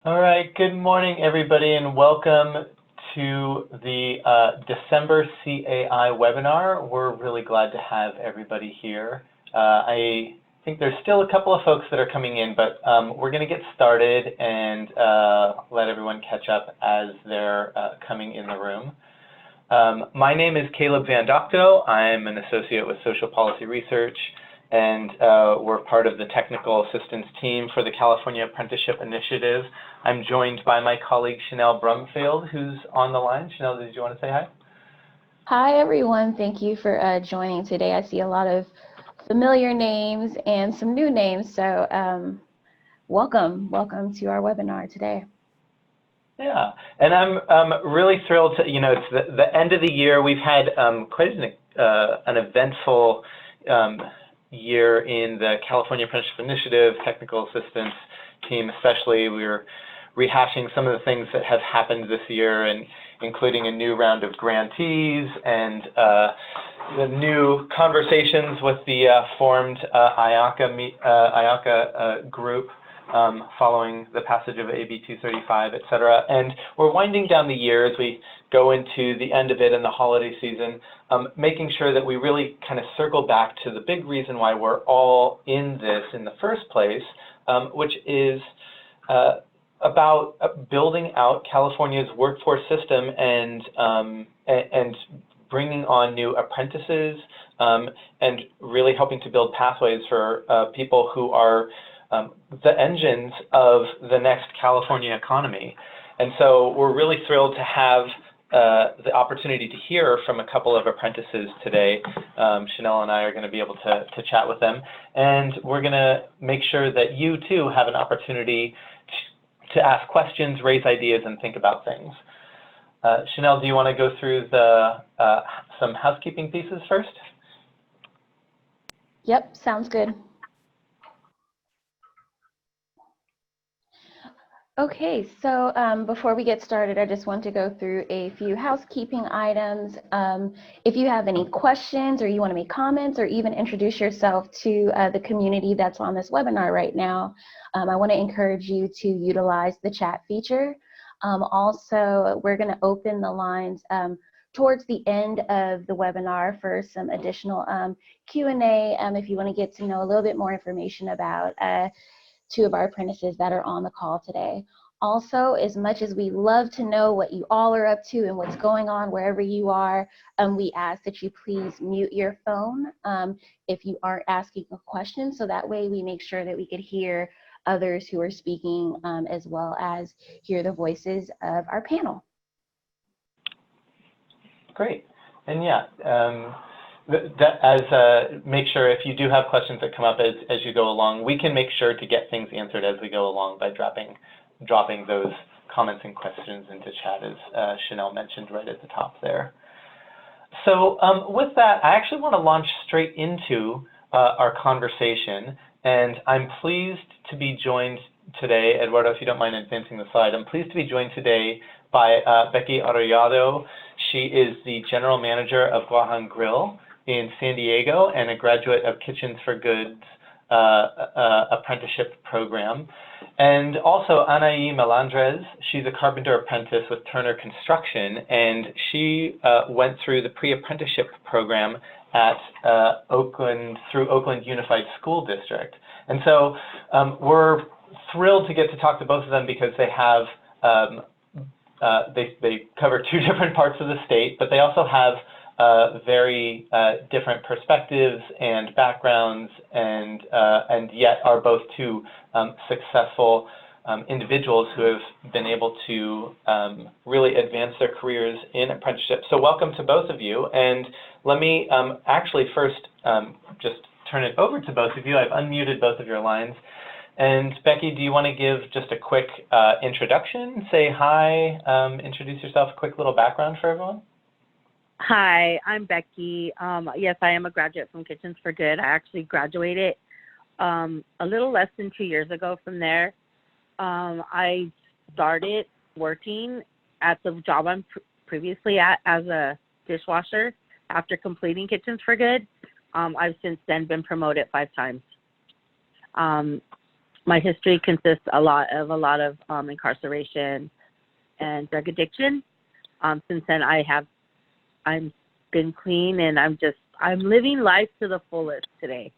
All right, good morning, everybody, and welcome to the December CAI webinar. We're really glad to have everybody here. I think there's still a couple of folks that are coming in, but we're going to get started and let everyone catch up as they're coming in the room. My name is Caleb Van Docto. I'm an associate with Social Policy Research, and we're part of the technical assistance team for the California Apprenticeship Initiative. I'm joined by my colleague Chanel Brumfield, who's on the line. Chanel, did you want to say hi? Hi, everyone. Thank you for joining today. I see a lot of familiar names and some new names, so welcome to our webinar today. Yeah, and I'm really thrilled to, it's the end of the year. We've had quite an eventful year in the California Apprenticeship Initiative technical assistance team, especially. We were rehashing some of the things that have happened this year, and including a new round of grantees and the new conversations with the formed IACA group following the passage of AB 235, et cetera. And we're winding down the year as we go into the end of it in the holiday season, making sure that we really kind of circle back to the big reason why we're all in this in the first place, which is about building out California's workforce system and bringing on new apprentices and really helping to build pathways for people who are the engines of the next California economy. And so we're really thrilled to have the opportunity to hear from a couple of apprentices today. Chanel and I are going to be able to chat with them, and we're going to make sure that you too have an opportunity to ask questions, raise ideas, and think about things. Chanel, do you want to go through some housekeeping pieces first? Yep, sounds good. Okay, so before we get started, I just want to go through a few housekeeping items. If you have any questions or you want to make comments or even introduce yourself to the community that's on this webinar right now, I want to encourage you to utilize the chat feature. Also, we're going to open the lines towards the end of the webinar for some additional Q&A if you want to get to know a little bit more information about two of our apprentices that are on the call today. Also, as much as we love to know what you all are up to and what's going on wherever you are, we ask that you please mute your phone if you aren't asking a question, so that way we make sure that we could hear others who are speaking as well as hear the voices of our panel. Great. And yeah, make sure if you do have questions that come up as you go along, we can make sure to get things answered as we go along by dropping those comments and questions into chat, as Chanel mentioned right at the top there. So with that, I actually want to launch straight into our conversation, and I'm pleased to be joined today. Eduardo, if you don't mind advancing the slide, I'm pleased to be joined today by Becky Arroyado. She is the general manager of Guahan Grill in San Diego and a graduate of Kitchens for Good's apprenticeship program. And also Anaí Melandrez, she's a carpenter apprentice with Turner Construction, and she went through the pre-apprenticeship program at Oakland Unified School District. And so we're thrilled to get to talk to both of them because they have they cover two different parts of the state, but they also have very different perspectives and backgrounds, and yet are both two successful individuals who have been able to really advance their careers in apprenticeship. So welcome to both of you, and let me actually first just turn it over to both of you. I've unmuted both of your lines. And Becky, do you want to give just a quick introduction? Say hi, introduce yourself, a quick little background for everyone. Hi, I'm Becky. Yes, I am a graduate from Kitchens for Good. I actually graduated a little less than 2 years ago from there. I started working at the job I'm previously at as a dishwasher after completing Kitchens for Good. I've since then been promoted 5 times. my history consists a lot of incarceration and drug addiction. Since then, I'm been clean, and I'm living life to the fullest today.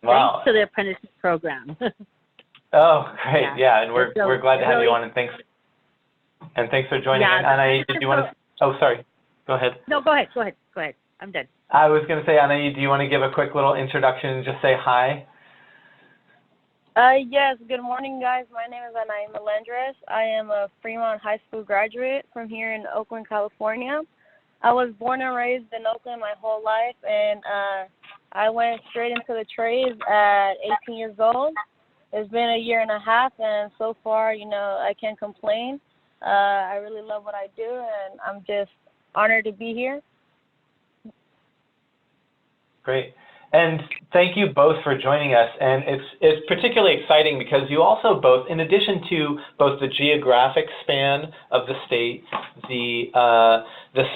Wow. Thanks to the apprenticeship program. Oh, great. Yeah, and we're glad to have you on, and thanks for joining. Yeah, And Anaï, did you want to? Oh, sorry. Go ahead. No, go ahead. I'm done. I was going to say, Anaï, do you want to give a quick little introduction and just say hi? Yes, good morning, guys. My name is Anaï Melendres. I am a Fremont High School graduate from here in Oakland, California. I was born and raised in Oakland my whole life, and I went straight into the trades at 18 years old. It's been a year and a half, and so far, I can't complain. I really love what I do, and I'm just honored to be here. Great. And thank you both for joining us. And it's particularly exciting because you also both, in addition to both the geographic span of the state, the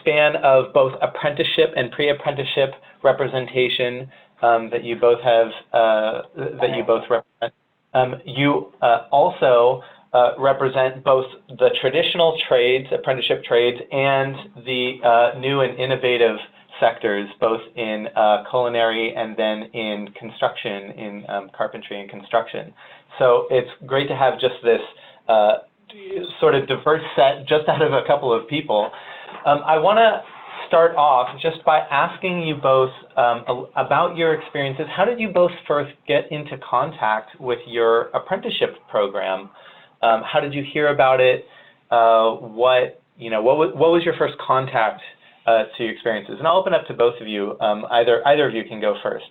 span of both apprenticeship and pre-apprenticeship representation that you both have, that you both represent, you also represent both the traditional trades, apprenticeship trades, and the new and innovative sectors, both in culinary and then in construction, in carpentry and construction. So it's great to have just this sort of diverse set just out of a couple of people. I want to start off just by asking you both about your experiences. How did you both first get into contact with your apprenticeship program? How did you hear about it? What was your first contact to your experiences? And I'll open up to both of you. Either of you can go first.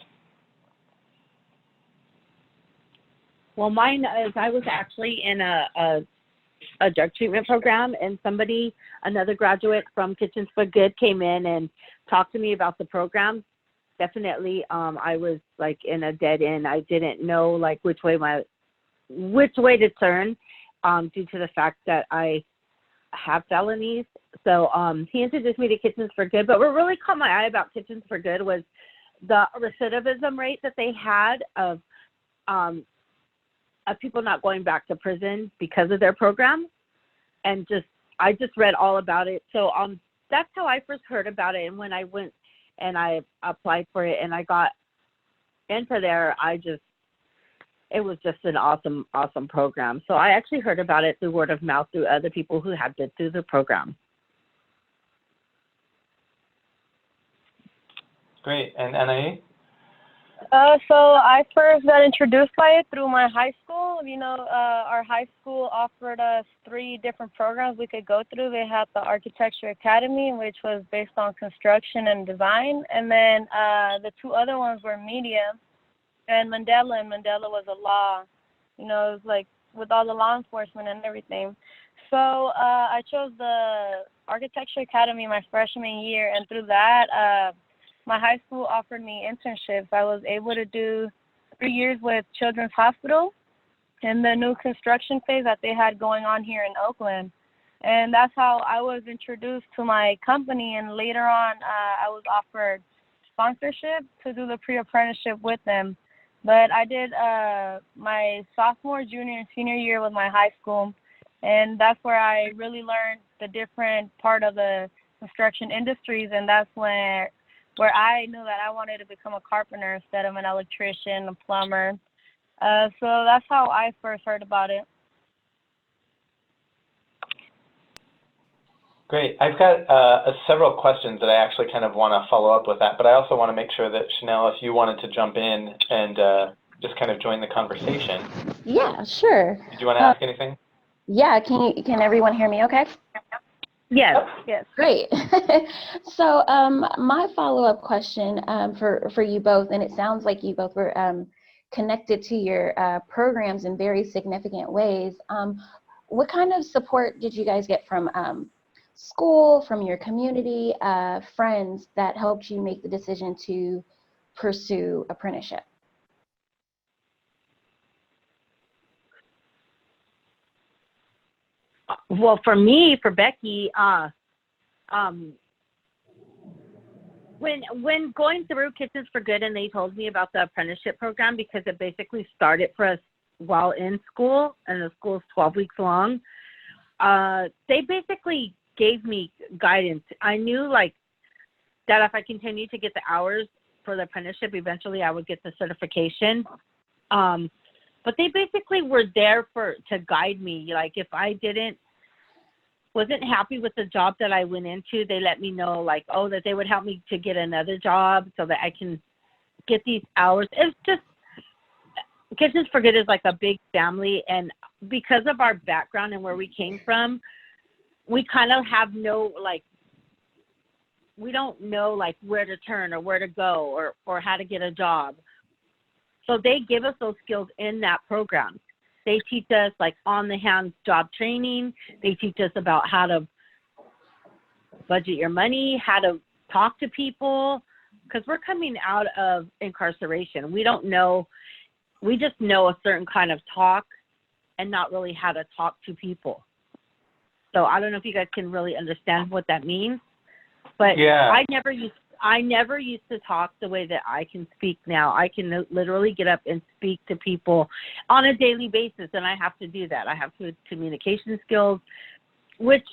Well, mine is I was actually in a drug treatment program, and another graduate from Kitchens for Good came in and talked to me about the program. Definitely, I was like in a dead end. I didn't know like which way to turn due to the fact that I have felonies. So he introduced me to Kitchens for Good. But what really caught my eye about Kitchens for Good was the recidivism rate that they had of people not going back to prison because of their program. And I just read all about it. So that's how I first heard about it. And when I went and I applied for it and I got into there, it was just an awesome, awesome program. So I actually heard about it through word of mouth through other people who had been through the program. Great. And Anaï? So I first got introduced by it through my high school. Our high school offered us 3 different programs we could go through. They had the Architecture Academy, which was based on construction and design. And then the 2 other ones were media and Mandela. And Mandela was a law. It was like with all the law enforcement and everything. So I chose the Architecture Academy my freshman year. And through that, my high school offered me internships. I was able to do 3 years with Children's Hospital in the new construction phase that they had going on here in Oakland. And that's how I was introduced to my company. And later on, I was offered sponsorship to do the pre-apprenticeship with them. But I did my sophomore, junior, and senior year with my high school. And that's where I really learned the different part of the construction industries. And that's where I knew that I wanted to become a carpenter instead of an electrician, a plumber. So that's how I first heard about it. Great. I've got several questions that I actually kind of want to follow up with that, but I also want to make sure that, Chanel, if you wanted to jump in and just kind of join the conversation. Yeah, sure. Did you want to ask anything? Yeah, can everyone hear me okay? Yes. Yes. Great. So my follow-up question for you both, and it sounds like you both were connected to your programs in very significant ways. What kind of support did you guys get from school, from your community, friends that helped you make the decision to pursue apprenticeship? Well, for me, for Becky, when going through Kitchens for Good and they told me about the apprenticeship program, because it basically started for us while in school, and the school's 12 weeks long, they basically gave me guidance. I knew like that if I continued to get the hours for the apprenticeship, eventually I would get the certification. But they basically were there to guide me. Like if I wasn't happy with the job that I went into, they let me know like, oh, that they would help me to get another job so that I can get these hours. It's just, Kitchens for Good is like a big family, and because of our background and where we came from, we kind of have we don't know like where to turn or where to go or how to get a job. So they give us those skills in that program. They teach us like on-the-hand job training. They teach us about how to budget your money, how to talk to people, because we're coming out of incarceration. We don't know, we just know a certain kind of talk and not really how to talk to people. So I don't know if you guys can really understand what that means, but Yeah. I never used to talk the way that I can speak now. I can literally get up and speak to people on a daily basis, and I have to do that. I have good communication skills, which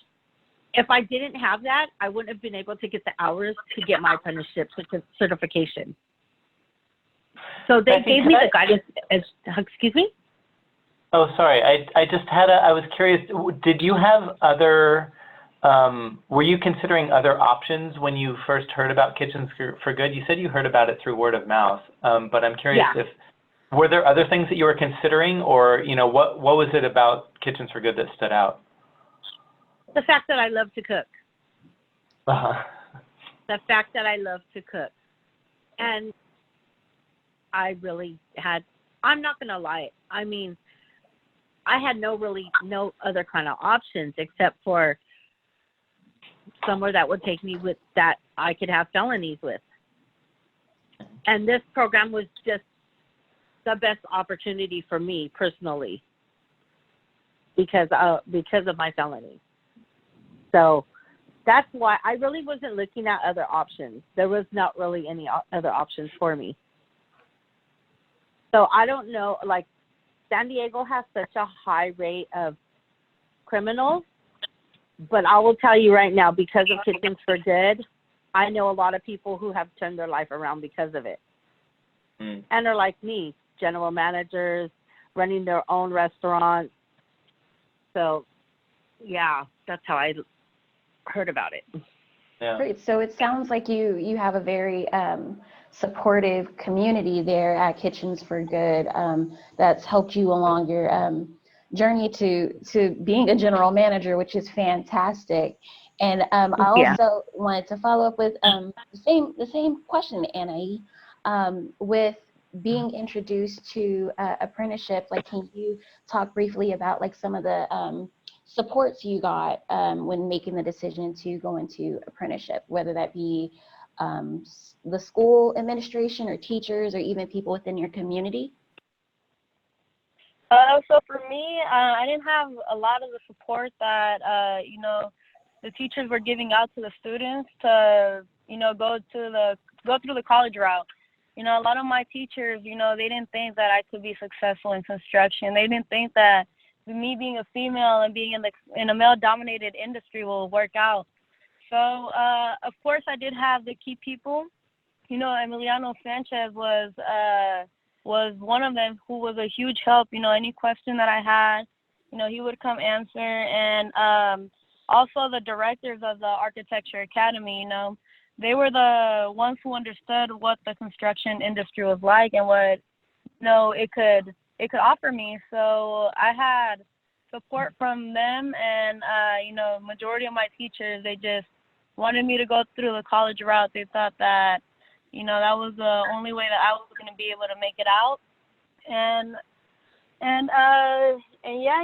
if I didn't have that, I wouldn't have been able to get the hours to get my apprenticeship certification. So they gave me the guidance. Excuse me? Oh, sorry. I was curious, did you have other, were you considering other options when you first heard about Kitchens for Good? You said you heard about it through word of mouth, but I'm curious were there other things that you were considering, or, what was it about Kitchens for Good that stood out? The fact that I love to cook. Uh-huh. The fact that I love to cook. And I really I'm not going to lie. I mean, I had no other kind of options except for somewhere that would take me with that I could have felonies with. And this program was just the best opportunity for me personally because of my felony. So that's why I really wasn't looking at other options. There was not really any other options for me. So I don't know, like San Diego has such a high rate of criminals, but I will tell you right now, because of Kitchens for Good, I know a lot of people who have turned their life around because of it. And are like me, general managers, running their own restaurants. So, yeah, that's how I heard about it. Yeah. Great. So it sounds like you have a very supportive community there at Kitchens for Good that's helped you along your journey to being a general manager, which is fantastic. And I also wanted to follow up with the same question, Anna, with being introduced to apprenticeship. Like, can you talk briefly about like some of the supports you got when making the decision to go into apprenticeship, whether that be the school administration or teachers or even people within your community? So for me, I didn't have a lot of the support that, the teachers were giving out to the students to, go through the college route. A lot of my teachers, they didn't think that I could be successful in construction. They didn't think that me being a female and being in a male-dominated industry will work out. So, of course, I did have the key people. Emiliano Sanchez was one of them who was a huge help. Any question that I had, he would come answer. And also the directors of the Architecture Academy, they were the ones who understood what the construction industry was like and what, it could offer me. So I had support from them, and majority of my teachers, they just wanted me to go through the college route. They thought that that was the only way that I was going to be able to make it out. And yeah,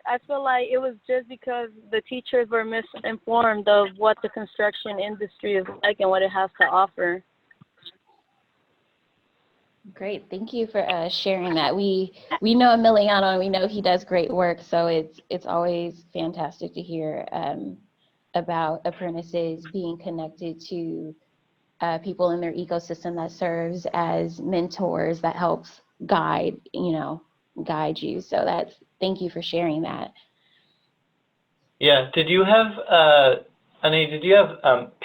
I feel like it was just because the teachers were misinformed of what the construction industry is like and what it has to offer. Great, thank you for sharing that. We know Emiliano, and we know he does great work, so it's always fantastic to hear about apprentices being connected to people in their ecosystem that serves as mentors that helps guide you. So thank you for sharing that. Yeah. Did you have,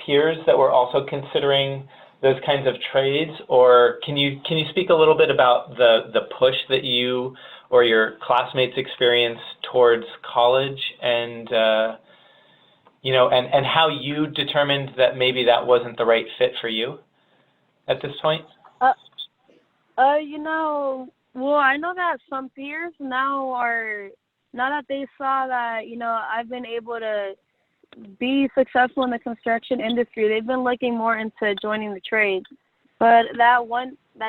peers that were also considering those kinds of trades, or can you speak a little bit about the push that you or your classmates experienced towards college, and and how you determined that maybe that wasn't the right fit for you at this point? Well, I know that some peers now that they saw that, I've been able to be successful in the construction industry, they've been looking more into joining the trades. But that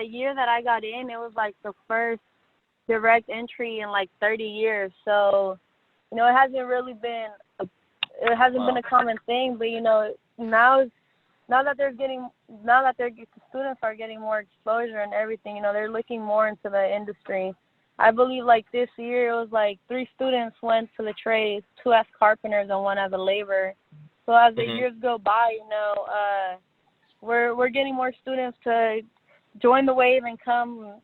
year that I got in, it was like the first direct entry in like 30 years. So, it hasn't really been been a common thing, but now that students are getting more exposure and everything, they're looking more into the industry. I believe like this year it was like 3 students went to the trades, 2 as carpenters and 1 as a laborer. So as the years go by, we're getting more students to join the wave and come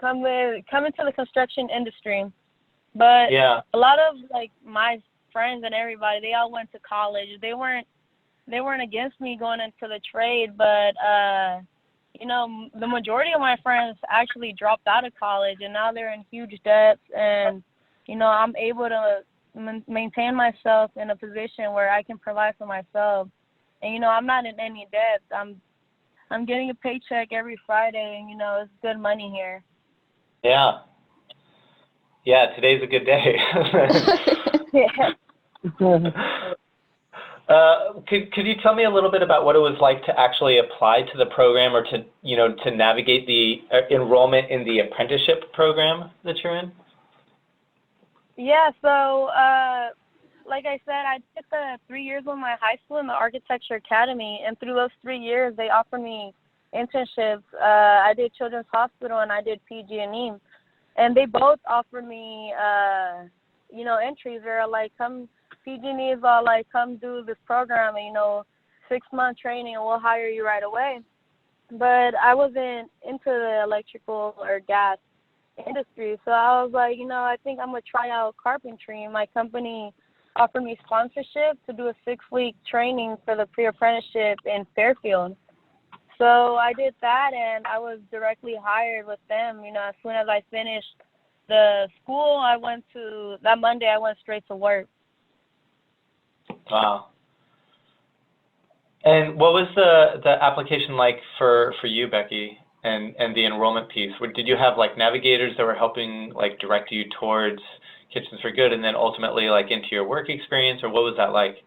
into the construction industry. But yeah, a lot of like my friends and everybody, they all went to college. They weren't against me going into the trade, but the majority of my friends actually dropped out of college, and now they're in huge debts. And I'm able to maintain myself in a position where I can provide for myself. And I'm not in any debt. I'm getting a paycheck every Friday, and it's good money here. Yeah. Yeah, today's a good day. Yeah. Could you tell me a little bit about what it was like to actually apply to the program, or to navigate the enrollment in the apprenticeship program that you're in? Yeah, so like I said, I did the 3 years with my high school in the Architecture Academy, and through those 3 years, they offered me internships. I did Children's Hospital and I did PG&E, and they both offered me, entries. They're like, come. PG&E is all like, come do this program, 6-month training, and we'll hire you right away. But I wasn't into the electrical or gas industry, so I was like, I think I'm going to try out carpentry. My company offered me sponsorship to do a 6-week training for the pre-apprenticeship in Fairfield. So I did that, and I was directly hired with them. As soon as I finished the school, that Monday I went straight to work. Wow. And what was the application like for you, Becky, and the enrollment piece? Did you have like navigators that were helping like direct you towards Kitchens for Good, and then ultimately like into your work experience, or what was that like?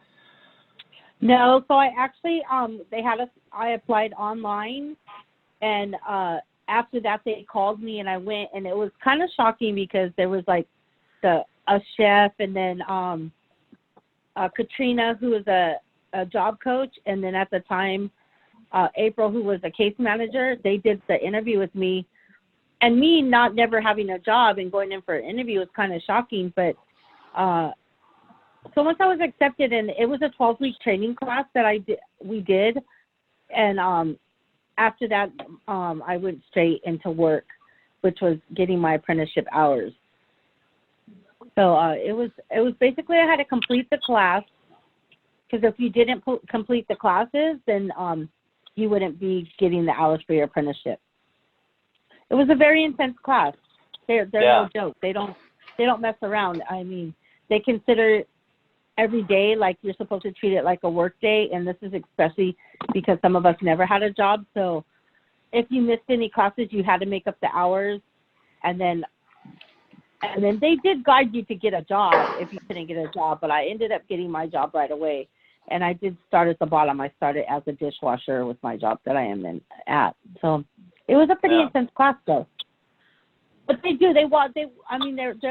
No, so I actually I applied online, and after that they called me, and I went, and it was kind of shocking because there was like a chef, and then Katrina, who was a job coach, and then at the time, April, who was a case manager. They did the interview with me, and me never having a job and going in for an interview was kind of shocking. But so once I was accepted, and it was a 12-week training class that we did, and after that, I went straight into work, which was getting my apprenticeship hours. So it was basically I had to complete the class, because if you didn't complete the classes, then you wouldn't be getting the hours for your apprenticeship. It was a very intense class. They're no joke. They don't mess around. I mean, they consider every day like you're supposed to treat it like a work day, and this is especially because some of us never had a job. So if you missed any classes, you had to make up the hours, and then they did guide you to get a job if you couldn't get a job. But I ended up getting my job right away, and I did start at the bottom. I started as a dishwasher with my job that I am at. So it was a pretty intense class, though. But they're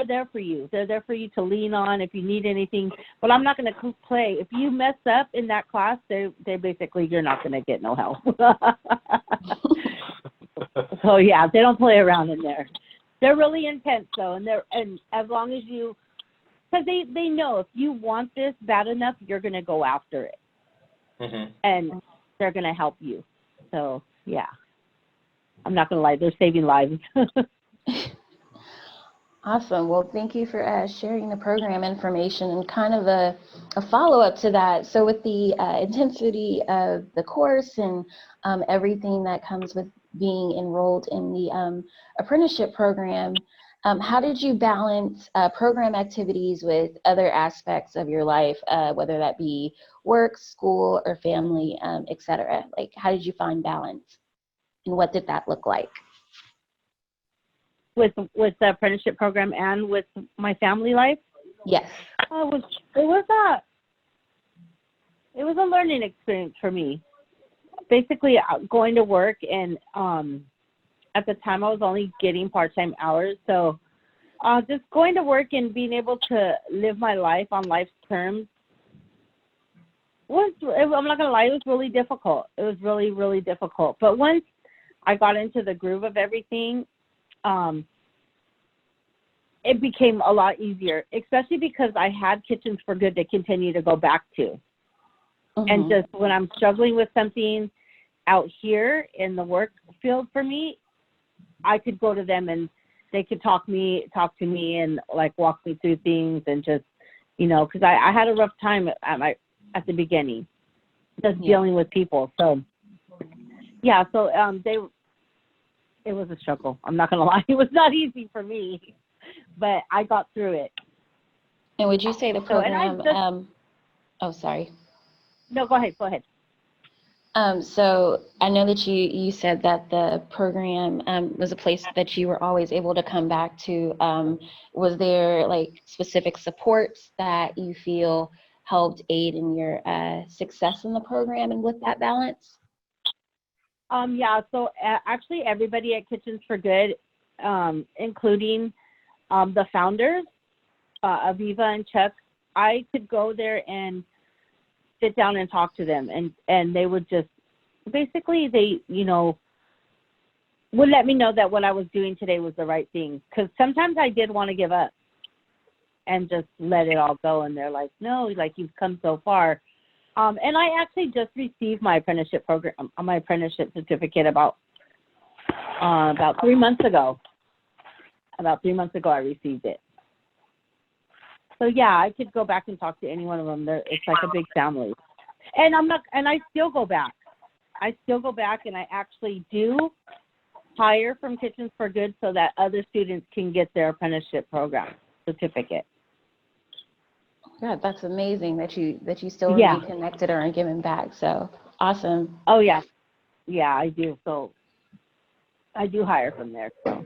there for you. They're there for you to lean on if you need anything. But I'm not going to play. If you mess up in that class, they basically, you're not going to get no help. So yeah, they don't play around in there. They're really intense though, and as long as you, because they know if you want this bad enough, you're going to go after it. Mm-hmm. And they're going to help you. So, yeah. I'm not going to lie, they're saving lives. Awesome. Well, thank you for sharing the program information and kind of a follow-up to that. So with the intensity of the course and everything that comes with being enrolled in the apprenticeship program, how did you balance program activities with other aspects of your life, whether that be work, school, or family, et cetera? Like, how did you find balance, and what did that look like? With the apprenticeship program and with my family life? Yes. It was a learning experience for me. Basically, going to work, and at the time I was only getting part-time hours, so just going to work and being able to live my life on life's terms I'm not gonna lie, it was really difficult. It was really, really difficult. But once I got into the groove of everything, it became a lot easier, especially because I had Kitchens for Good to continue to go back to. Mm-hmm. And just when I'm struggling with something out here in the work field for me, I could go to them and they could talk to me and like walk me through things, and just, because I had a rough time at the beginning, just dealing with people. So yeah, so it was a struggle. I'm not gonna lie, it was not easy for me, but I got through it. And would you say the program? Oh, sorry. No, go ahead. So I know that you said that the program was a place that you were always able to come back to. Was there like specific supports that you feel helped aid in your success in the program and with that balance? Yeah, so actually everybody at Kitchens for Good, including the founders, Aviva and Chuck, I could go there and sit down and talk to them, and they would just, basically they, would let me know that what I was doing today was the right thing. Because sometimes I did want to give up and just let it all go, and they're like, no, like, you've come so far. And I actually just received my apprenticeship program, my apprenticeship certificate about 3 months ago. About 3 months ago, I received it. So yeah, I could go back and talk to any one of them. It's like a big family. And I still go back. And I actually do hire from Kitchens for Good so that other students can get their apprenticeship program certificate. Yeah, that's amazing that you still remain connected or giving back. So awesome. Oh yeah, I do. So I do hire from there. So.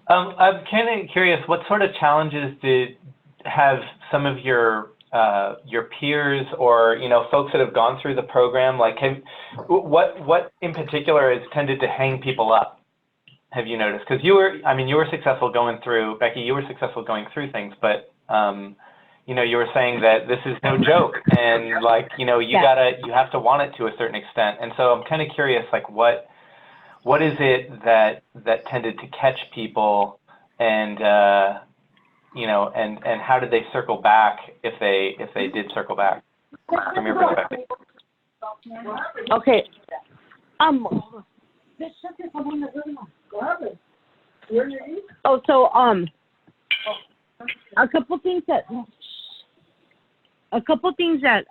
I'm kind of curious, what sort of challenges did have some of your peers or folks that have gone through the program? Like, what in particular has tended to hang people up? Have you noticed? Because you were successful going through, Becky, you were successful going through things, but you were saying that this is no joke, and like you have to want it to a certain extent. And so I'm kind of curious, like what is it that tended to catch people, and and how did they circle back if they did circle back from your perspective? Okay. A couple things that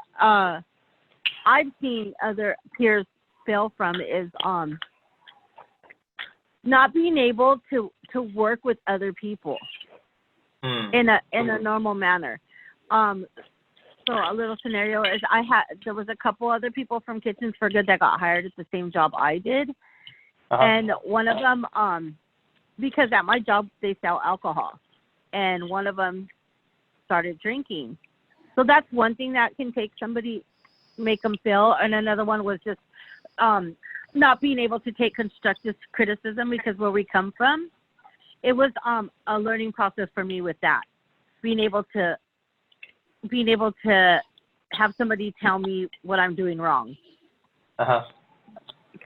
I've seen other peers fail from is not being able to work with other people in a normal manner. So a little scenario is there was a couple other people from Kitchens for Good that got hired at the same job I did. Uh-huh. And one of them, because at my job they sell alcohol, and one of them started drinking. So that's one thing that can make them fail. And another one was just not being able to take constructive criticism, because where we come from, it was a learning process for me with that. Being able to have somebody tell me what I'm doing wrong. Uh-huh.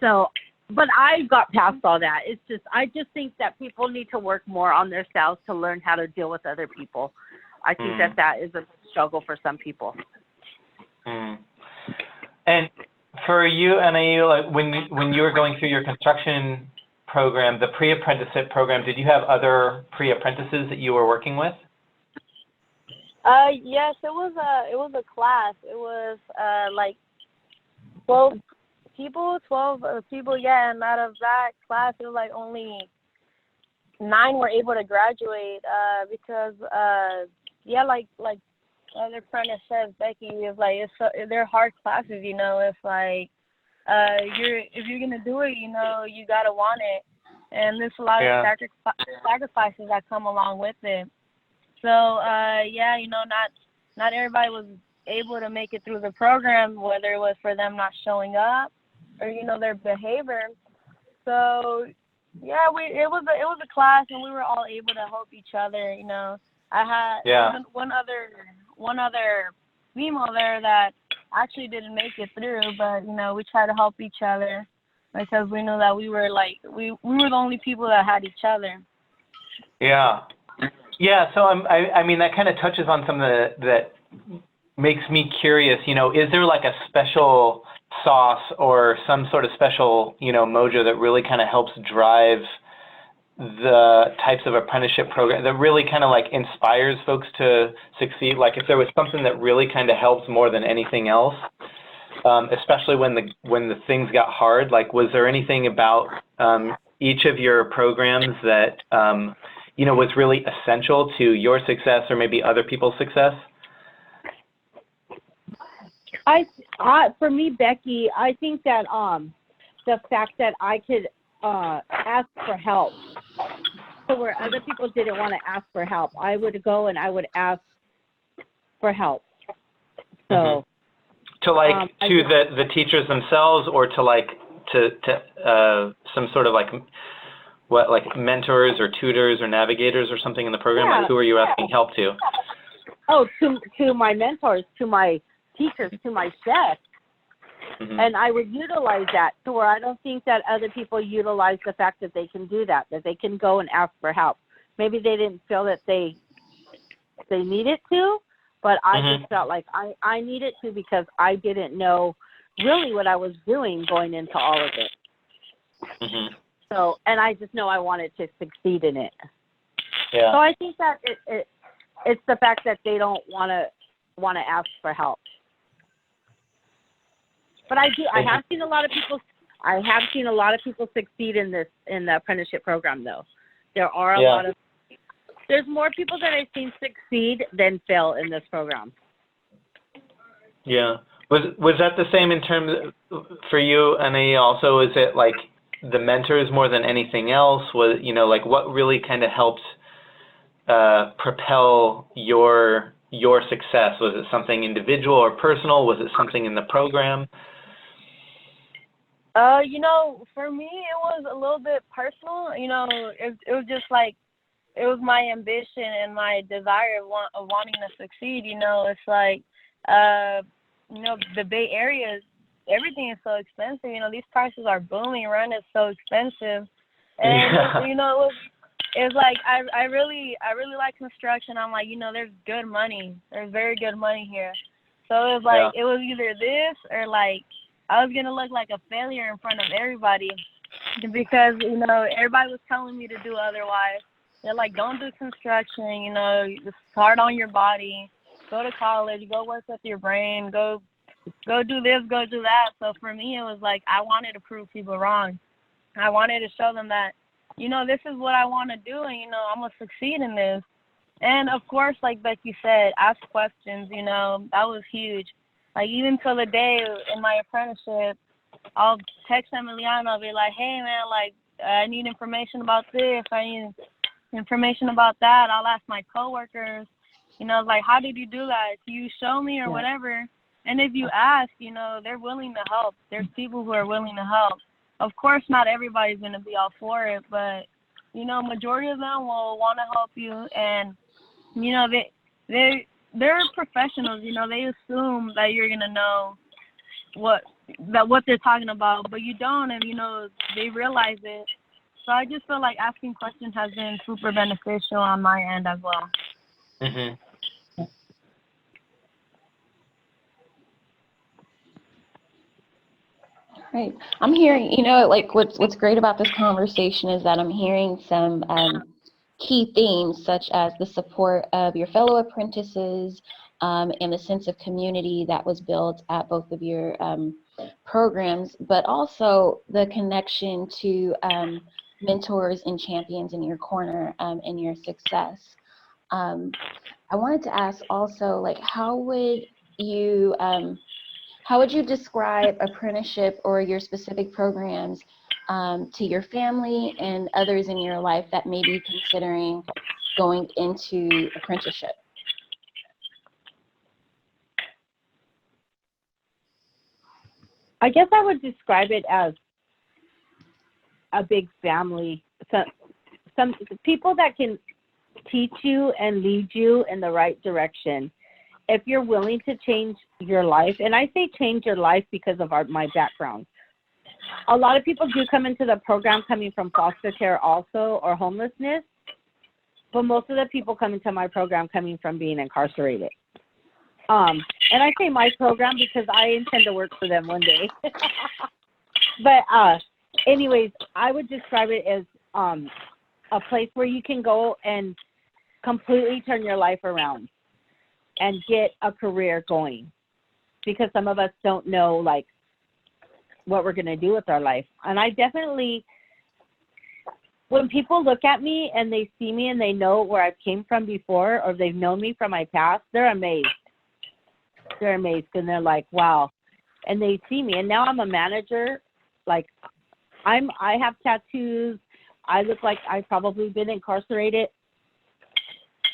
So, but I got past all that. I just think that people need to work more on themselves to learn how to deal with other people. I think that is a struggle for some people. Mm. And for you, NAU, like when you were going through your construction program, the pre-apprenticeship program, did you have other pre-apprentices that you were working with? Yes, it was a class. It was like 12 people, yeah, and out of that class, it was like only 9 were able to graduate because yeah, like other apprentice says, Becky, is like they're hard classes, you know. It's like if you're gonna do it, you know, you gotta want it, and there's a lot of sacrifices that come along with it. So yeah, you know, not everybody was able to make it through the program, whether it was for them not showing up or, you know, their behavior. So yeah, it was a class, and we were all able to help each other. You know, I had one other female there that actually didn't make it through, but you know, we tried to help each other because we knew that we were the only people that had each other. Yeah. Yeah, so I mean, that kind of touches on something that makes me curious. You know, is there like a special sauce or some sort of special, you know, mojo that really kind of helps drive the types of apprenticeship program that really kind of like inspires folks to succeed? Like if there was something that really kind of helps more than anything else, especially when the things got hard, like was there anything about each of your programs that you know, was really essential to your success or maybe other people's success? For me, Becky, I think that the fact that I could ask for help, so where other people didn't want to ask for help, I would go and I would ask for help. So to like to the teachers themselves, or to like to some sort of like what, like mentors or tutors or navigators or something in the program? Yeah. Like who are you asking help to? Oh, to my mentors, to my teachers, to my chef. And I would utilize that to where I don't think that other people utilize the fact that they can do that they can go and ask for help. Maybe they didn't feel that they needed to, but I just felt like I needed to because I didn't know really what I was doing going into all of it. So, and I just know I wanted to succeed in it. Yeah. So I think that it's the fact that they don't want to ask for help. But I have seen a lot of people succeed in the apprenticeship program, though. There are there's more people that I've seen succeed than fail in this program. Yeah. Was that the same in terms for you, and also is it like the mentors more than anything else? Was, you know, like what really kind of helped propel your success? Was it something individual or personal? Was it something in the program? You know, for me, it was a little bit personal. You know, it was just like, it was my ambition and my desire of wanting to succeed. You know, it's like, you know, the Bay Area, everything is so expensive. You know, these prices are booming. Rent is so expensive. And, you know, it's like, I really like construction. I'm like, you know, there's good money. There's very good money here. So it was like, it was either this or like, I was going to look like a failure in front of everybody because, you know, everybody was telling me to do otherwise. They're like, don't do construction, you know, it's hard on your body. Go to college, go work with your brain, go do this, go do that. So for me, it was like I wanted to prove people wrong. I wanted to show them that, you know, this is what I want to do, and, you know, I'm going to succeed in this. And, of course, like Becky said, ask questions, you know, that was huge. Like, even till the day in my apprenticeship, I'll text Emiliano, I'll be like, hey, man, like, I need information about this. I need information about that. I'll ask my coworkers, you know, like, how did you do that? Can you show me or whatever? And if you ask, you know, they're willing to help. There's people who are willing to help. Of course, not everybody's going to be all for it, but, you know, majority of them will want to help you. And, you know, they're professionals, you know, they assume that you're going to know what they're talking about, but you don't, and, you know, they realize it. So I just feel like asking questions has been super beneficial on my end as well. Right. I'm hearing, you know, like what's great about this conversation is that I'm hearing some key themes such as the support of your fellow apprentices and the sense of community that was built at both of your programs, but also the connection to mentors and champions in your corner in your success. I wanted to ask also, like, how would you describe apprenticeship or your specific programs to your family and others in your life that may be considering going into apprenticeship? I guess I would describe it as a big family. Some people that can teach you and lead you in the right direction. If you're willing to change your life, and I say change your life because of my background. A lot of people do come into the program coming from foster care also, or homelessness, but most of the people come into my program coming from being incarcerated. And I say my program because I intend to work for them one day. But anyways, I would describe it as a place where you can go and completely turn your life around and get a career going, because some of us don't know like what we're going to do with our life. And I definitely, when people look at me and they see me and they know where I came from before, or they've known me from my past, they're amazed. They're amazed, and they're like, wow. And they see me, and now I'm a manager. Like I have tattoos. I look like I've probably been incarcerated,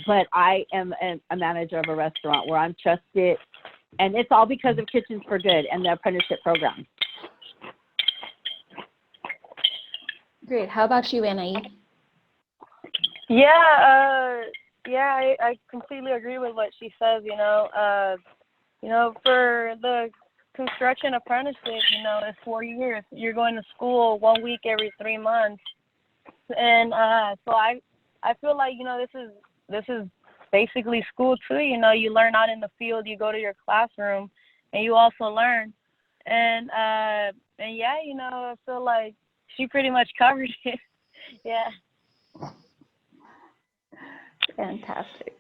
but I am a manager of a restaurant where I'm trusted, and it's all because of Kitchens for Good and the apprenticeship program. Great. How about you, Anaí? Yeah, I completely agree with what she says. For the construction apprenticeship, it's 4 years. You're going to school 1 week every 3 months, and so I feel like this is basically school too. You learn out in the field. You go to your classroom, and you also learn. And yeah, I feel like she pretty much covered it. Yeah. Fantastic.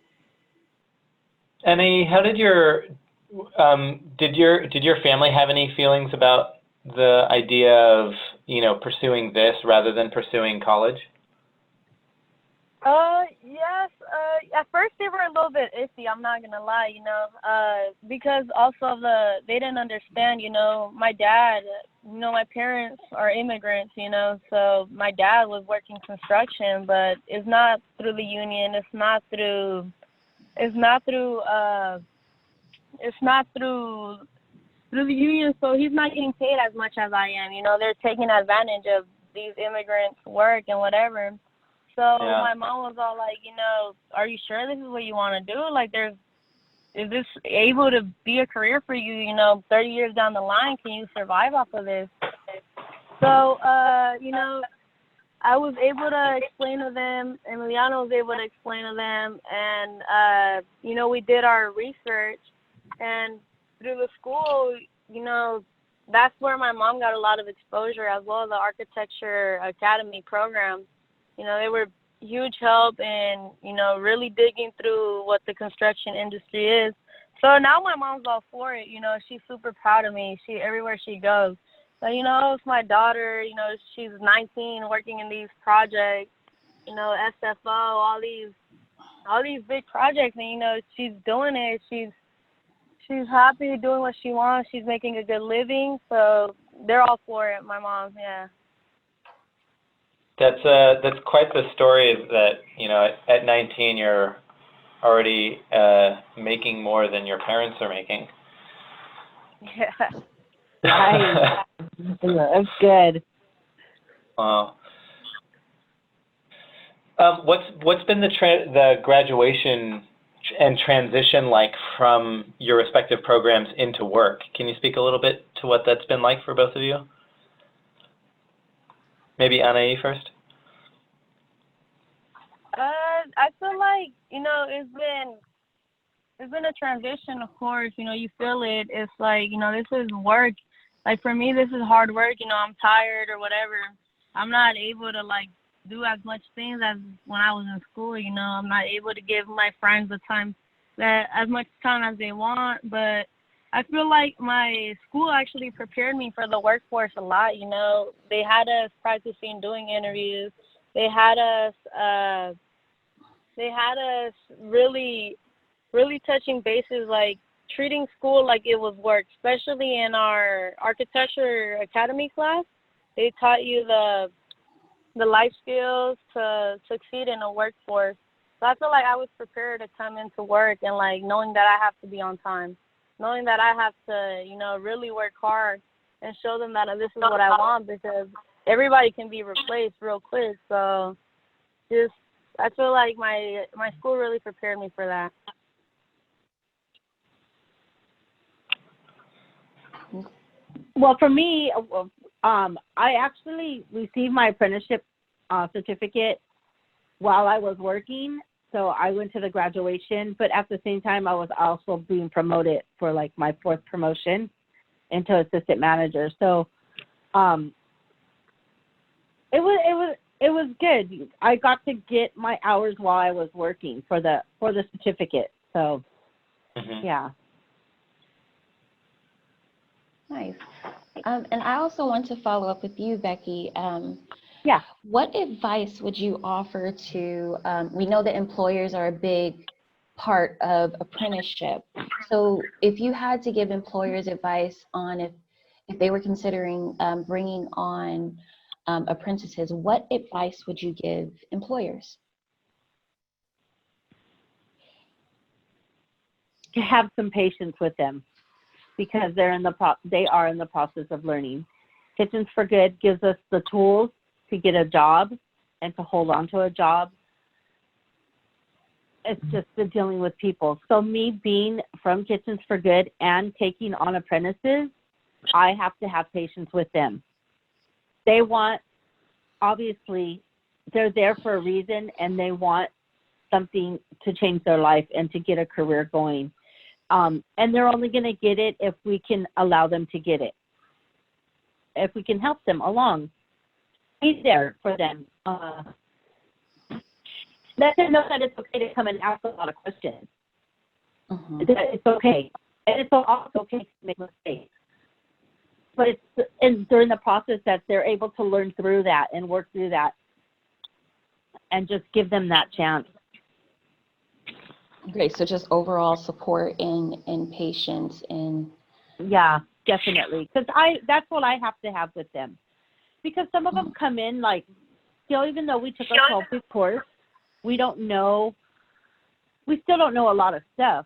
Annie, how did your family have any feelings about the idea of pursuing this rather than pursuing college? Yes. At first they were a little bit iffy. I'm not gonna lie, because also they didn't understand. My dad. My parents are immigrants. So my dad was working construction, but it's not through the union. It's not through the union. So he's not getting paid as much as I am. They're taking advantage of these immigrants' work and whatever. So yeah. My mom was all like, are you sure this is what you want to do? Like, is this able to be a career for you? 30 years down the line, can you survive off of this? So, I was able to explain to them, Emiliano was able to explain to them, and, we did our research, and through the school, that's where my mom got a lot of exposure, as well as the Architecture Academy program. They were huge help in, really digging through what the construction industry is. So now my mom's all for it. She's super proud of me. Everywhere she goes. So, it's my daughter, she's 19 working in these projects, SFO, all these big projects. And, she's doing it. She's happy doing what she wants. She's making a good living. So they're all for it, my mom, yeah. That's quite the story that, at 19 you're already making more than your parents are making. Yeah. Nice. That's good. Wow. What's been the graduation and transition like from your respective programs into work? Can you speak a little bit to what that's been like for both of you? Maybe Anaí first. I feel like, it's been a transition, of course. You feel it. It's like, this is work. like for me, this is hard work. You know, I'm tired or whatever. I'm not able to like do as much things as when I was in school. You know, I'm not able to give my friends the time that as much time as they want. But I feel like my school actually prepared me for the workforce a lot. You know, they had us practicing doing interviews. They had us. They had us really touching bases, like treating school like it was work, especially in our architecture academy class. They taught you the life skills to succeed in a workforce. So I feel like I was prepared to come into work and like knowing that I have to be on time, knowing that I have to, you know, really work hard and show them that this is what I want, because everybody can be replaced real quick. So just I feel like my school really prepared me for that. Well, for me, I actually received my apprenticeship certificate while I was working. So I went to the graduation, but at the same time, I was also being promoted for like my 4th promotion into assistant manager. So it was good. I got to get my hours while I was working for the certificate. So yeah. Nice. And I also want to follow up with you, Becky. Yeah. What advice would you offer to, we know that employers are a big part of apprenticeship. So if you had to give employers advice on if they were considering bringing on apprentices, what advice would you give employers? To have some patience with them, because they are in the process of learning. Kitchens for Good gives us the tools to get a job and to hold on to a job. It's just the dealing with people. So me being from Kitchens for Good and taking on apprentices, I have to have patience with them. They want, obviously, they're there for a reason, and they want something to change their life and to get a career going. And they're only going to get it if we can allow them to get it, if we can help them along. Be there for them. Let them know that it's okay to come and ask a lot of questions. That it's okay. And it's also okay to make mistakes. But it's during the process that they're able to learn through that and work through that, and just give them that chance. Great. So just overall support and patience and. Yeah, definitely. Because that's what I have to have with them. Because some of them come in like, you know, even though we took a 12-week course, we still don't know a lot of stuff.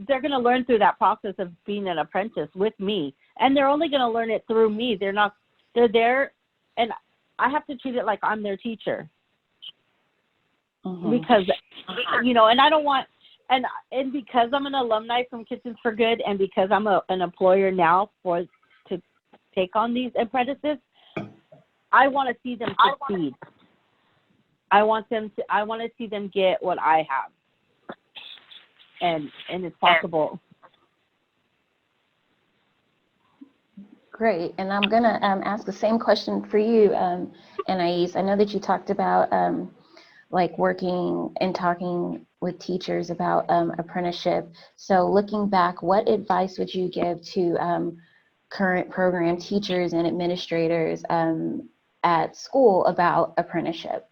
They're going to learn through that process of being an apprentice with me, and they're only going to learn it through me. They're there, and I have to treat it like I'm their teacher. Because, you know, and I don't want, and because I'm an alumni from Kitchens for Good, and because I'm an employer now to take on these apprentices, I want to see them succeed. I want to see them get what I have, and it's possible. Great, and I'm gonna ask the same question for you, Anais. I know that you talked about like working and talking with teachers about apprenticeship. So looking back, what advice would you give to current program teachers and administrators at school about apprenticeship?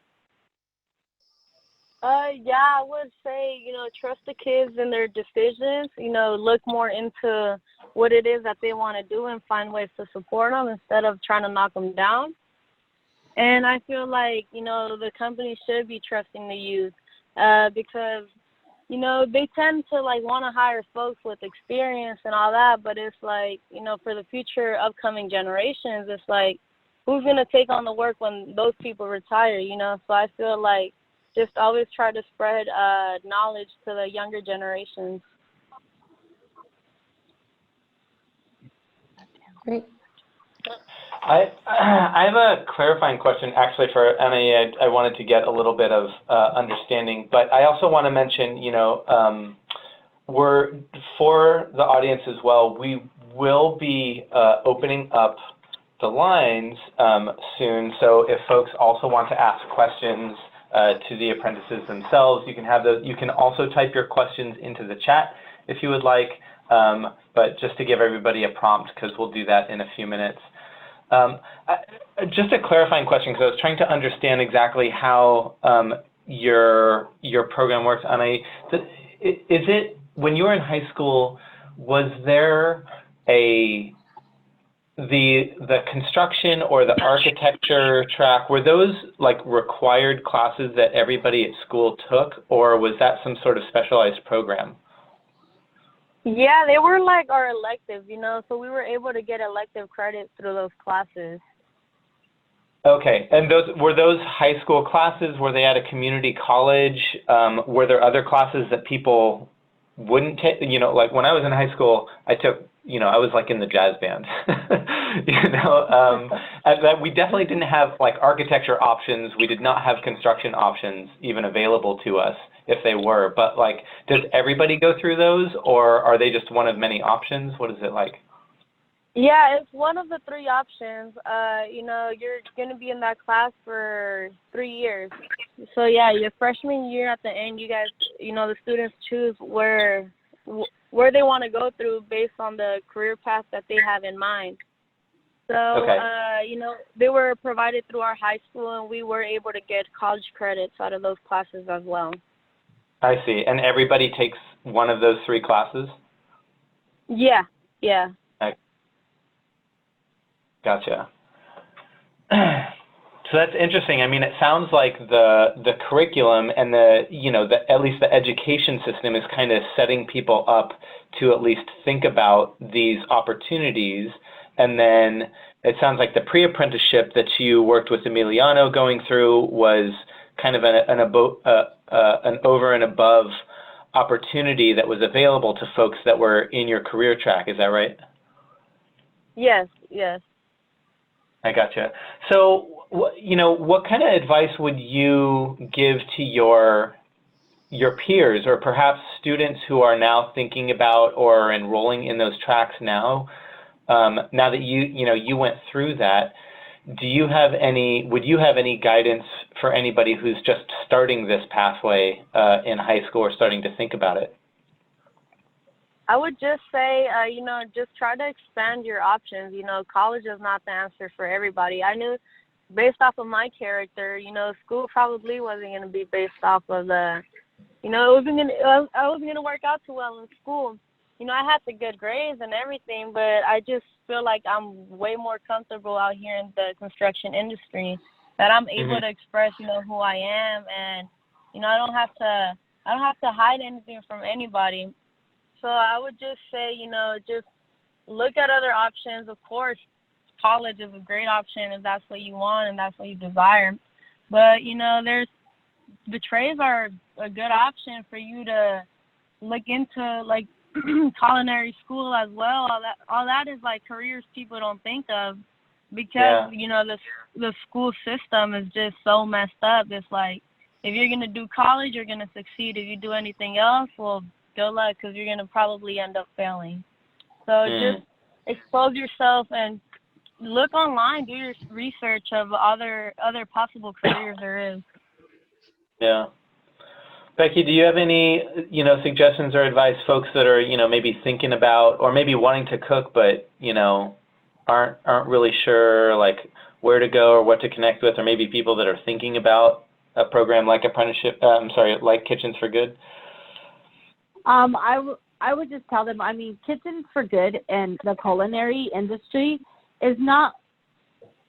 Yeah, I would say, you know, trust the kids in their decisions, you know, look more into what it is that they want to do and find ways to support them instead of trying to knock them down. And I feel like, you know, the company should be trusting the youth because, you know, they tend to like want to hire folks with experience and all that, but it's like, you know, for the future upcoming generations, it's like, who's going to take on the work when those people retire, you know? So I feel like just always try to spread knowledge to the younger generations. Great. I have a clarifying question actually for Emma. I wanted to get a little bit of understanding, but I also want to mention, you know, we're for the audience as well. We will be opening up the lines soon, so if folks also want to ask questions to the apprentices themselves, you can have those. You can also type your questions into the chat if you would like, but just to give everybody a prompt, because we'll do that in a few minutes. Just a clarifying question, because I was trying to understand exactly how your program works. Is it, when you were in high school, was there the construction or the architecture track, were those like required classes that everybody at school took, or was that some sort of specialized program? Yeah, they were like our electives, you know, so we were able to get elective credits through those classes. Okay, and were those high school classes? Were they at a community college? Were there other classes that people wouldn't take? You know, like when I was in high school, I took, you know, I was like in the jazz band. You know, we definitely didn't have like architecture options. We did not have construction options even available to us if they were. But like, does everybody go through those, or are they just one of many options? What is it like? Yeah, it's one of the 3 options. You know, you're going to be in that class for 3 years. So yeah, your freshman year at the end, you guys, you know, the students choose where they want to go through based on the career path that they have in mind. So, okay. You know, they were provided through our high school, and we were able to get college credits out of those classes as well. I see. And everybody takes one of those 3 classes? Yeah, yeah. Gotcha. So that's interesting. I mean, it sounds like the curriculum and at least the education system is kind of setting people up to at least think about these opportunities. And then it sounds like the pre-apprenticeship that you worked with Emiliano going through was kind of an over and above opportunity that was available to folks that were in your career track. Is that right? Yes, yes. I gotcha. So, you know, what kind of advice would you give to your peers, or perhaps students who are now thinking about or enrolling in those tracks now? Now that you went through that, would you have any guidance for anybody who's just starting this pathway in high school or starting to think about it? I would just say, you know, just try to expand your options. You know, college is not the answer for everybody. I knew based off of my character, you know, school probably wasn't going to be based off of I wasn't going to work out too well in school. You know, I had the good grades and everything, but I just feel like I'm way more comfortable out here in the construction industry, that I'm able to express, you know, who I am, and, you know, I don't have to hide anything from anybody. So I would just say, you know, just look at other options. Of course, college is a great option if that's what you want and that's what you desire. But, you know, the trades are a good option for you to look into, like culinary school as well. All that is like careers people don't think of, because, you know, the school system is just so messed up. It's like, if you're going to do college, you're going to succeed. If you do anything else, well, good luck, because you're going to probably end up failing. So just expose yourself and look online, do your research of other possible careers there is. Yeah. Becky, do you have any, you know, suggestions or advice, folks that are, you know, maybe thinking about or maybe wanting to cook but, you know, aren't really sure like where to go or what to connect with, or maybe people that are thinking about a program like like Kitchens for Good? I would just tell them, I mean, Kitchens for Good and the culinary industry is not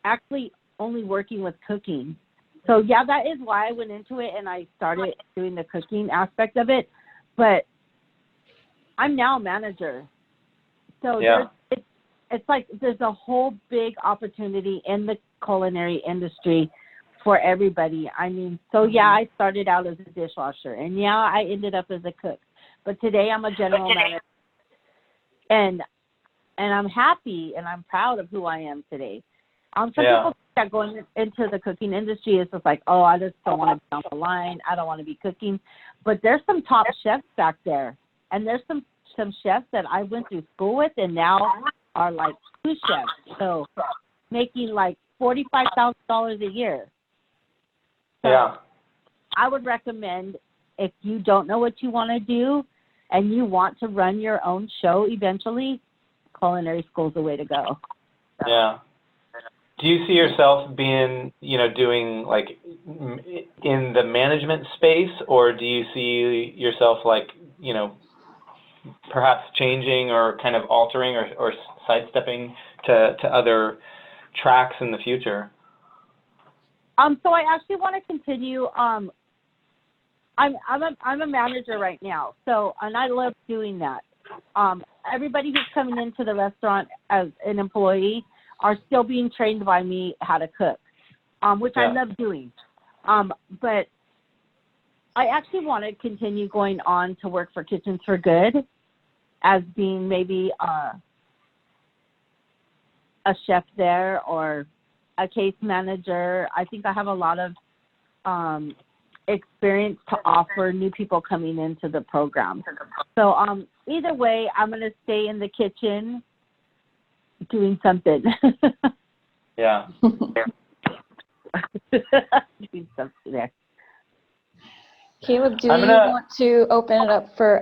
actually only working with cooking. So, yeah, that is why I went into it and I started doing the cooking aspect of it. But I'm now a manager. So it's like there's a whole big opportunity in the culinary industry for everybody. I mean, so, yeah, I started out as a dishwasher. And, yeah, I ended up as a cook. But today I'm a general manager, and I'm happy and I'm proud of who I am today. Some people think that going into the cooking industry is just like, oh, I just don't want to be on the line. I don't want to be cooking. But there's some top chefs back there, and there's some some chefs that I went through school with and now are like sous chefs, so making like $45,000 a year. So Yeah. I would recommend, if you don't know what you want to do and you want to run your own show eventually, culinary school is the way to go. Yeah. Do you see yourself being, doing like in the management space, or do you see yourself like, perhaps changing or kind of altering or sidestepping to other tracks in the future? So I actually want to continue. I'm a manager right now, so, and I love doing that. Everybody who's coming into the restaurant as an employee are still being trained by me how to cook, which I love doing. But I actually want to continue going on to work for Kitchens for Good as being maybe a chef there or a case manager. I think I have a lot of experience to offer new people coming into the program. So either way, I'm going to stay in the kitchen doing something. Yeah. Doing something there. Caleb, do you want to open it up for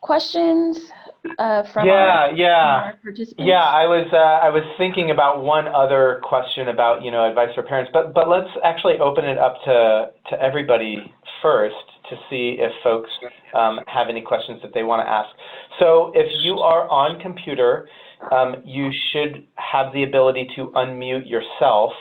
questions from our participants? Yeah, I was thinking about one other question about, advice for parents, but let's actually open it up to everybody first to see if folks have any questions that they want to ask. So if you are on computer, you should have the ability to unmute yourself.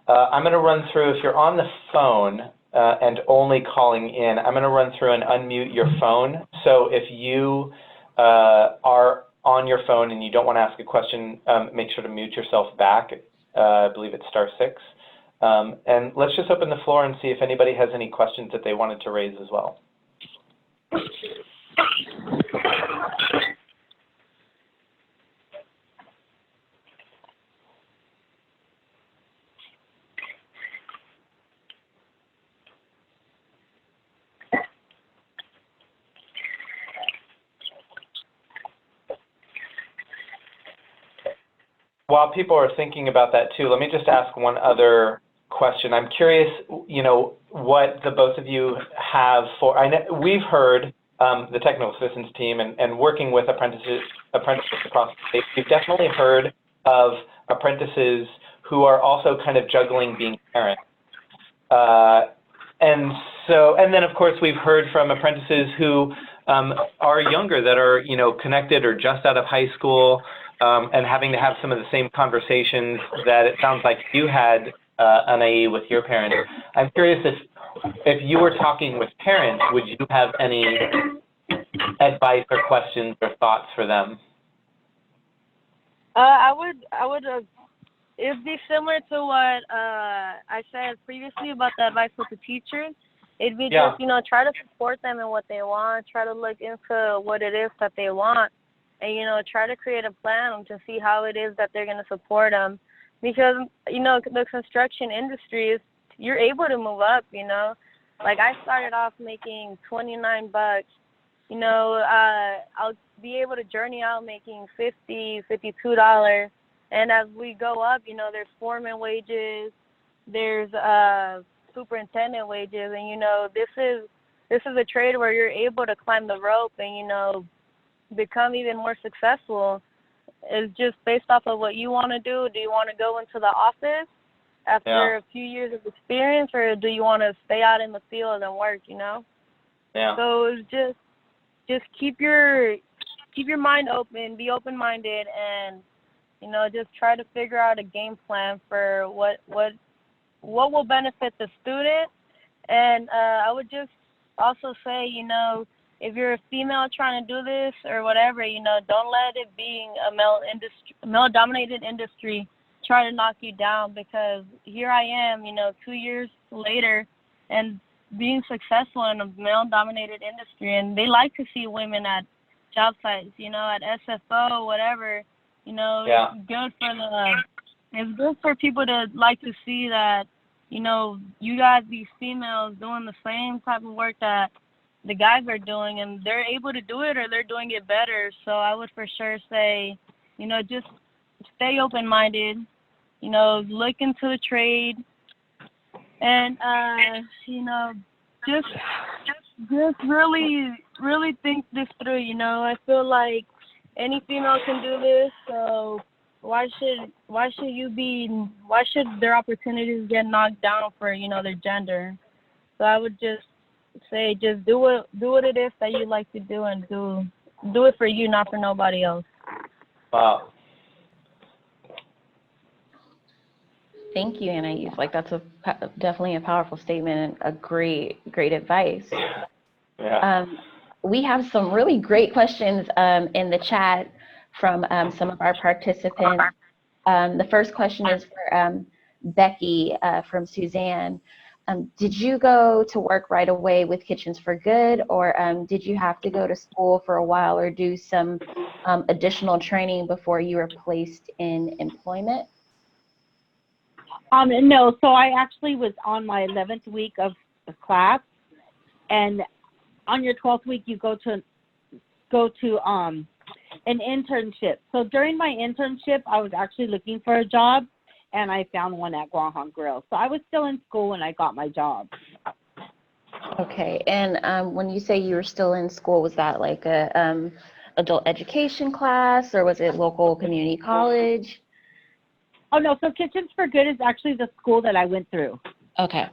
I'm going to run through, if you're on the phone and only calling in, I'm going to run through and unmute your phone. So if you are on your phone and you don't want to ask a question, make sure to mute yourself back. I believe it's *6. And let's just open the floor and see if anybody has any questions that they wanted to raise as well. While people are thinking about that too, let me just ask one other question. I'm curious, what the both of you have for. I know we've heard the technical assistance team and working with apprentices across the state. We've definitely heard of apprentices who are also kind of juggling being parents, and then of course we've heard from apprentices who are younger, that are connected or just out of high school. And having to have some of the same conversations that it sounds like you had, Anaí, with your parents. I'm curious if you were talking with parents, would you have any advice or questions or thoughts for them? I would. It'd be similar to what I said previously about the advice with the teachers. It'd be just try to support them in what they want. Try to look into what it is that they want. And, try to create a plan to see how it is that they're going to support them. Because, the construction industry you're able to move up, Like, I started off making $29. I'll be able to journey out making $50, $52. And as we go up, there's foreman wages, there's superintendent wages. And, this is a trade where you're able to climb the rope and, become even more successful. It's just based off of what you want to do. Do you want to go into the office after a few years of experience, or do you want to stay out in the field and work, Yeah. So it's just keep your mind open, be open-minded, and, just try to figure out a game plan for what will benefit the student. And I would just also say, if you're a female trying to do this or whatever, don't let it being a male-dominated industry try to knock you down, because here I am, 2 years later and being successful in a male-dominated industry, and they like to see women at job sites, at SFO, whatever, it's good for people to like to see that, you guys, these females doing the same type of work that the guys are doing, and they're able to do it or they're doing it better. So I would for sure say, just stay open-minded, look into the trade, and just really think this through. I feel like any female can do this, so why should their opportunities get knocked down for their gender? So I would just say, just do what it is that you like to do, and do it for you, not for nobody else. Wow. Thank you, Anais. Like, that's definitely a powerful statement and a great advice. Yeah. We have some really great questions in the chat from some of our participants. The first question is for Becky from Suzanne. Did you go to work right away with Kitchens for Good, or did you have to go to school for a while or do some additional training before you were placed in employment? No, so I actually was on my 11th week of the class, and on your 12th week you go to an internship. So during my internship, I was actually looking for a job, and I found one at Guahan Grill. So I was still in school when I got my job. Okay, and when you say you were still in school, was that like a adult education class, or was it local community college? Oh, no, so Kitchens for Good is actually the school that I went through. Okay.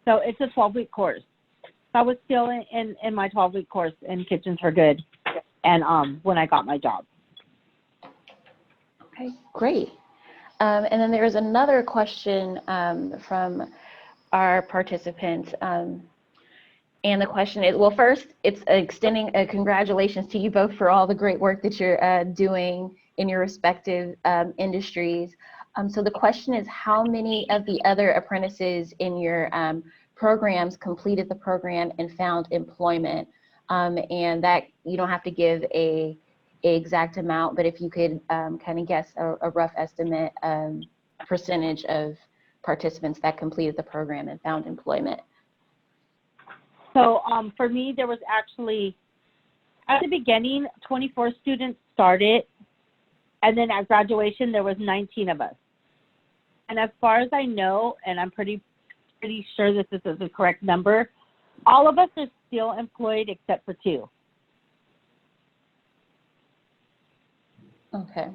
So it's a 12-week course. So I was still in my 12-week course in Kitchens for Good, and when I got my job. Okay, great. And then there was another question from our participants. And the question is, well, first, it's extending a congratulations to you both for all the great work that you're doing in your respective industries. So the question is, how many of the other apprentices in your programs completed the program and found employment? And that you don't have to give a exact amount, but if you could kind of guess a rough estimate percentage of participants that completed the program and found employment. So for me, there was actually, at the beginning, 24 students started, and then at graduation, there was 19 of us. And as far as I know, and I'm pretty sure this is the correct number, all of us are still employed except for 2. Okay.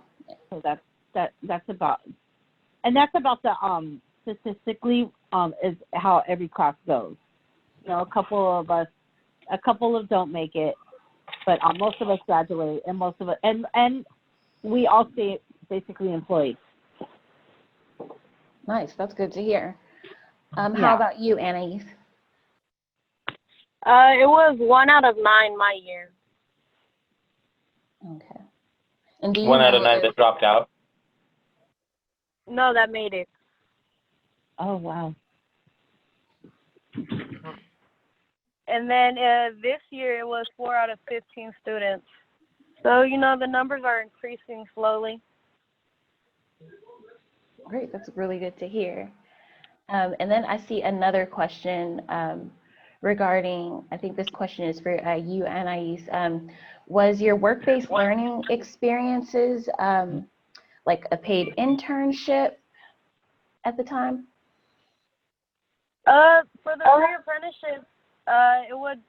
So that's about, and that's about the statistically is how every class goes. A couple of don't make it, but most of us graduate, and most of us, and we all stay basically employed. Nice, that's good to hear. Yeah. How about you, Anais? It was 1 out of 9 my year. Okay. And do you 1 out of 9 if, that dropped out? No, that made it. Oh, wow. And then this year it was 4 out of 15 students. So, the numbers are increasing slowly. Great, that's really good to hear. And then I see another question regarding, I think this question is for you, Anais. Was your work-based learning experiences like a paid internship at the time? For the free apprenticeship, it wasn't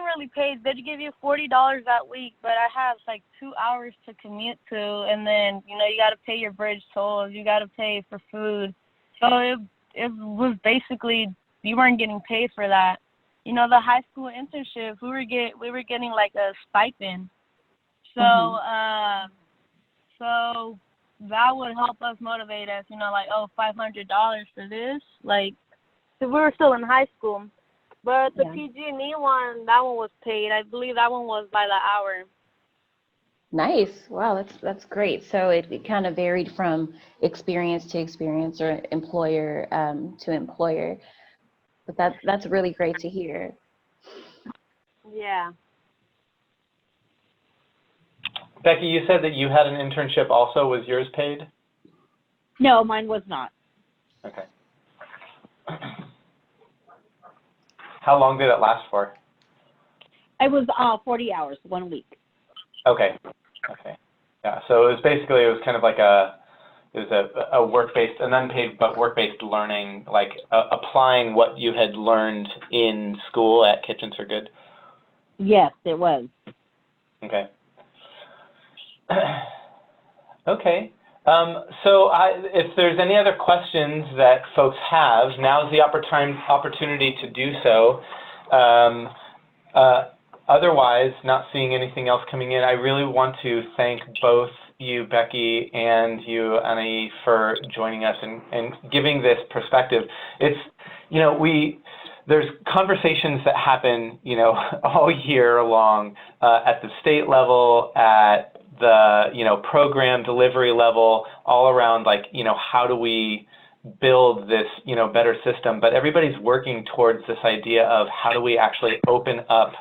really paid. They'd give you $40 that week, but I have like 2 hours to commute to, and then you got to pay your bridge toll, you got to pay for food. So it was basically, you weren't getting paid for that. The high school internship, we were getting like a stipend. So so that would help us motivate us. Like, oh, $500 for this, like, 'cause we were still in high school. But the PG&E one, that one was paid. I believe that one was by the hour. Nice. Wow, that's great. So it kind of varied from experience to experience, or employer to employer. But that's really great to hear. Yeah. Becky, you said that you had an internship also. Was yours paid? No, mine was not. Okay. How long did it last for? It was 40 hours, 1 week. Okay. Okay. Yeah. So it was kind of like a work-based, an unpaid but work-based learning, like applying what you had learned in school at Kitchens for Good. Yes, it was. Okay. Okay. So if there's any other questions that folks have, now's the opportunity to do so. Otherwise, not seeing anything else coming in, I really want to thank both you, Becky, and you, Annie, for joining us and giving this perspective. It's, you know, there's conversations that happen, you know, all year long at the state level, at the, you know, program delivery level, all around, like, you know, how do we build this, you know, better system? But everybody's working towards this idea of how do we actually open up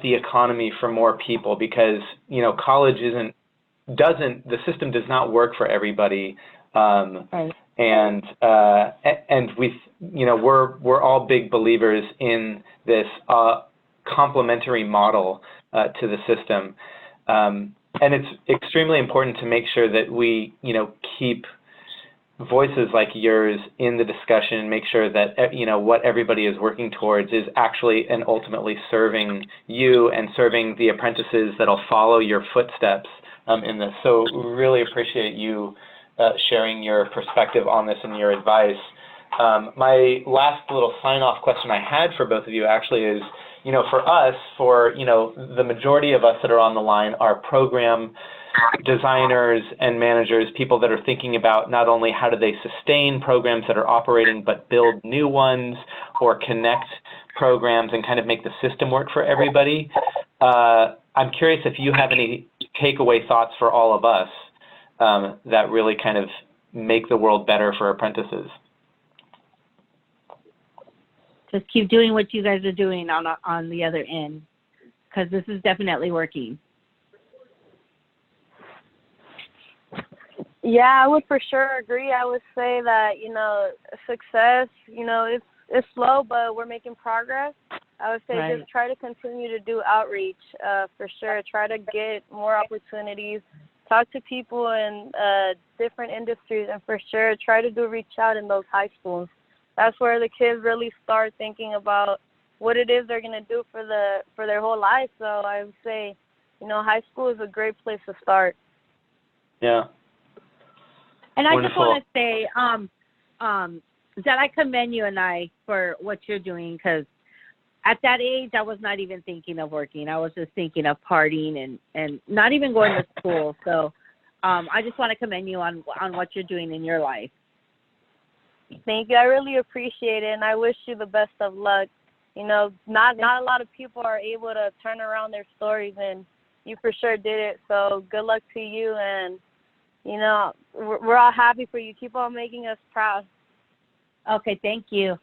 the economy for more people? Because, you know, college the system does not work for everybody. Right. And we, you know, we're all big believers in this complementary model to the system. And it's extremely important to make sure that we, you know, keep voices like yours in the discussion and make sure that, you know, what everybody is working towards is actually and ultimately serving you and serving the apprentices that'll follow your footsteps in this. So really appreciate you sharing your perspective on this and your advice. My last little sign-off question I had for both of you actually is, you know, for us, you know, the majority of us that are on the line are program designers and managers, people that are thinking about not only how do they sustain programs that are operating, but build new ones or connect programs and kind of make the system work for everybody. I'm curious if you have any takeaway thoughts for all of us that really kind of make the world better for apprentices. Just keep doing what you guys are doing on the other end, because this is definitely working. Yeah, I would for sure agree. I would say that, you know, success, you know, it's slow, but we're making progress. I would say Right. Just try to continue to do outreach for sure. Try to get more opportunities. Talk to people in different industries, and for sure try to reach out in those high schools. That's where the kids really start thinking about what it is they're going to do for their whole life. So I would say, you know, high school is a great place to start. Yeah. And Wonderful. I just want to say that I commend you and I for what you're doing, because at that age, I was not even thinking of working. I was just thinking of partying and not even going to school. So I just want to commend you on what you're doing in your life. Thank you. I really appreciate it, and I wish you the best of luck. You know, not a lot of people are able to turn around their stories, and you for sure did it. So good luck to you, and, you know, we're all happy for you. Keep on making us proud. Okay, thank you.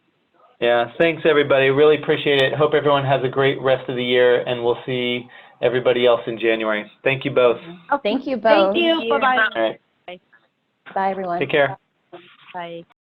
Yeah, thanks everybody. Really appreciate it. Hope everyone has a great rest of the year, and we'll see everybody else in January. Thank you both. Oh, thank you both. Thank you. Bye-bye. All right. Bye, everyone. Take care. Bye.